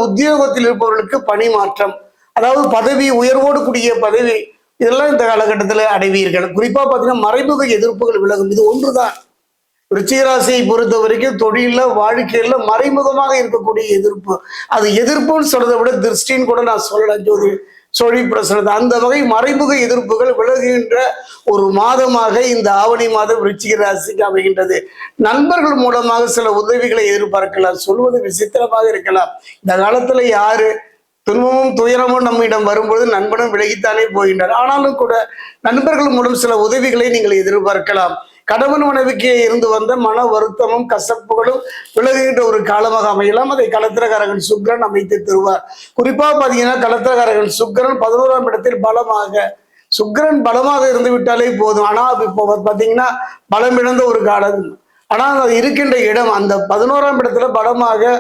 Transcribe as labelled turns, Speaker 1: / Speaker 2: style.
Speaker 1: உத்தியோகத்தில் இருப்பவர்களுக்கு பணி மாற்றம், அதாவது பதவி உயர்வோடு கூடிய பதவி, இதெல்லாம் இந்த காலகட்டத்தில் அடைவீர்கள். குறிப்பா பார்த்தீங்கன்னா மறைமுக எதிர்ப்புகள் விலகும். இது ஒன்றுதான் விருச்சிக ராசியை பொறுத்த வரைக்கும் தொழில வாழ்க்கையில மறைமுகமாக இருக்கக்கூடிய எதிர்ப்பு. அது எதிர்ப்புன்னு சொல்றதை விட திருஷ்டின்னு கூட நான் சொல்லலாம். சோழி பிரசனத்தை அந்த வகை மறைமுக எதிர்ப்புகள் விலகுகின்ற ஒரு மாதமாக இந்த ஆவணி மாதம் விருச்சிக ராசிக்கு அமைகின்றது. நண்பர்கள் மூலமாக சில உதவிகளை எதிர்பார்க்கலாம். சொல்வது விசித்திரமாக இருக்கலாம். இந்த காலத்துல யாரு துன்பமும் துயரமும் நம்மிடம் வரும்பொழுது நண்பனும் விலகித்தானே போகின்றார். ஆனாலும் கூட நண்பர்கள் மூலம் சில உதவிகளை நீங்கள் எதிர்பார்க்கலாம். கணவன் மனைவிக்கு இருந்து வந்த மன வருத்தமும் கசப்புகளும் விலகுகின்ற ஒரு காலமாக அமையலாம். அதை களத்திரகாரகன் சுக்கிரன் அமைத்து தருவார். குறிப்பா பாத்தீங்கன்னா களத்திரகாரகன் சுக்கிரன் 11ஆம் இடத்தில் பலமாக, சுக்கிரன் பலமாக இருந்து விட்டாலே போதும். ஆனா இப்போ பாத்தீங்கன்னா பலம் இழந்த ஒரு காலம். ஆனால் அது இருக்கின்ற இடம் அந்த 11ஆம் இடத்துல பலமாக